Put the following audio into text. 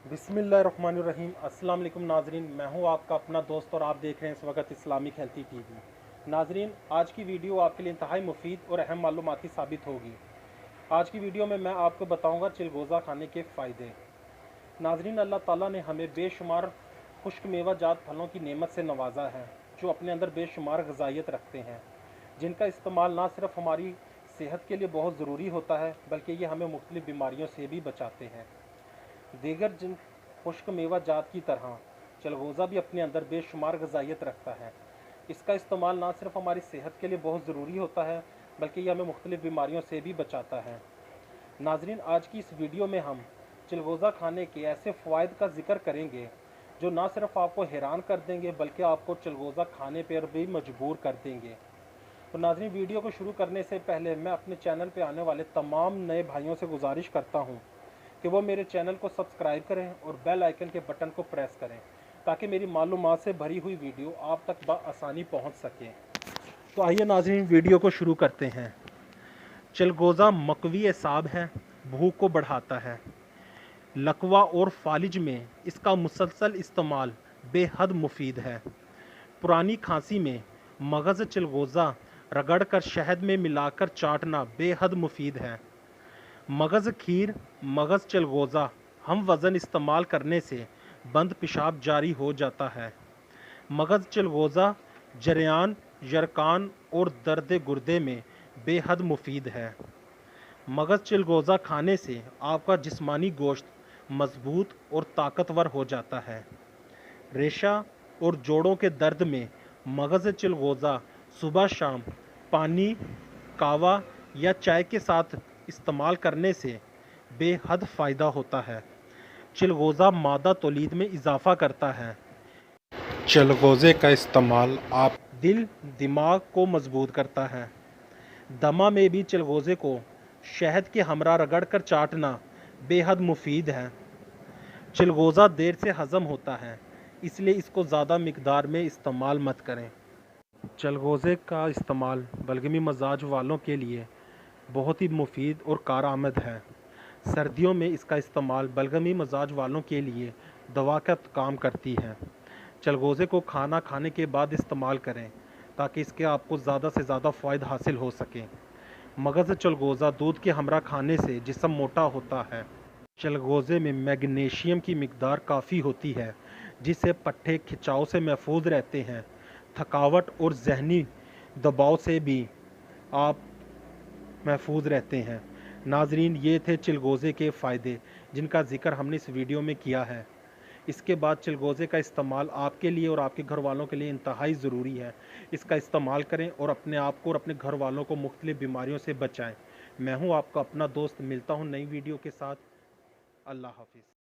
बिस्मिल्लाहिर्रहमानिर्रहीम। अस्सलाम वालेकुम नाजरीन, मैं हूं आपका अपना दोस्त और आप देख रहे हैं इस वक्त इस्लामिक हेल्थी टीवी। नाजरीन, आज की वीडियो आपके लिए इंतहाई मुफीद और अहम मालूमाती साबित होगी। आज की वीडियो में मैं आपको बताऊंगा चिलगोज़ा खाने के फ़ायदे। नाजरीन, अल्लाह ताला ने हमें बेशुमार खुश्क मेवा जात फलों की नेमत से नवाजा है जो अपने अंदर बेशुमार गजाइत रखते हैं, जिनका इस्तेमाल ना सिर्फ हमारी सेहत के लिए बहुत ज़रूरी होता है बल्कि ये हमें मुख्तलिफ़ बीमारियों से भी बचाते हैं। दीगर जिन खुश्क मेवा जात की तरह चलगोज़ा भी अपने अंदर बेशुमार गजाइत रखता है। इसका इस्तेमाल ना सिर्फ हमारी सेहत के लिए बहुत ज़रूरी होता है बल्कि ये हमें मुख्तलिफ़ बीमारियों से भी बचाता है। नाजरीन, आज की इस वीडियो में हम चिलगोज़ा खाने के ऐसे फ़वाइद का जिक्र करेंगे जो ना सिर्फ आपको हैरान कर देंगे बल्कि आपको चिलगोज़ा खाने पर भी मजबूर कर देंगे। तो नाजरीन, वीडियो को शुरू करने से पहले मैं अपने चैनल पर आने वाले तमाम नए भाइयों से गुजारिश करता हूँ कि वो मेरे चैनल को सब्सक्राइब करें और बेल आइकन के बटन को प्रेस करें ताकि मेरी मालूमात से भरी हुई वीडियो आप तक बआसानी पहुँच सके। तो आइए नाज़रीन, वीडियो को शुरू करते हैं। चिलगोज़ा मकवी एसाब है, भूख को बढ़ाता है। लकवा और फालिज में इसका मुसलसल इस्तेमाल बेहद मुफीद है। पुरानी खांसी में मगज़ चिलगोज़ा रगड़ कर शहद में मिलाकर चाटना बेहद मुफीद है। मगज़ खीर, मगज़ चिलगोज़ा हम वज़न इस्तेमाल करने से बंद पेशाब जारी हो जाता है। मगज़ चिलगोज़ा जरियान, यरकान और दर्द गुर्दे में बेहद मुफीद है। मगज़ चिलगोज़ा खाने से आपका जिस्मानी गोश्त मजबूत और ताकतवर हो जाता है। रेशा और जोड़ों के दर्द में मगज़ चिलगोज़ा सुबह शाम पानी, कावा या चाय के साथ इस्तेमाल करने से बेहद फ़ायदा होता है। चिलगोज़ा मादा तौलीद में इजाफ़ा करता है। चिलगोज़े का इस्तेमाल आप दिल दिमाग को मजबूत करता है। दमा में भी चिलगोज़े को शहद के हमरा रगड़ कर चाटना बेहद मुफीद है। चिलगोज़ा देर से हज़म होता है, इसलिए इसको ज़्यादा मिकदार में इस्तेमाल मत करें। चिलगोज़े का इस्तेमाल बलगमी मजाज वालों के लिए बहुत ही मुफीद और कारआमद है। सर्दियों में इसका इस्तेमाल बलगमी मजाज वालों के लिए दवा का काम करती है। चिलगोज़े को खाना खाने के बाद इस्तेमाल करें ताकि इसके आपको ज़्यादा से ज़्यादा फ़ायदा हासिल हो सके। मगज़ चिलगोज़ा दूध के हमरा खाने से जिस्म मोटा होता है। चिलगोज़े में मैग्नीशियम की मिकदार काफ़ी होती है जिससे पट्टे खिंचाव से महफूज रहते हैं। थकावट और जहनी दबाव से भी आप महफूज रहते हैं। नाजरीन, ये थे चिलगोज़े के फ़ायदे जिनका ज़िक्र हमने इस वीडियो में किया है। इसके बाद चिलगोज़े का इस्तेमाल आपके लिए और आपके घर वालों के लिए इंतहाई ज़रूरी है। इसका इस्तेमाल करें और अपने आप को और अपने घर वालों को मुख्तलिफ़ बीमारियों से बचाएं। मैं हूं आपका अपना दोस्त, मिलता हूं नई वीडियो के साथ। अल्लाह हाफ़िज़।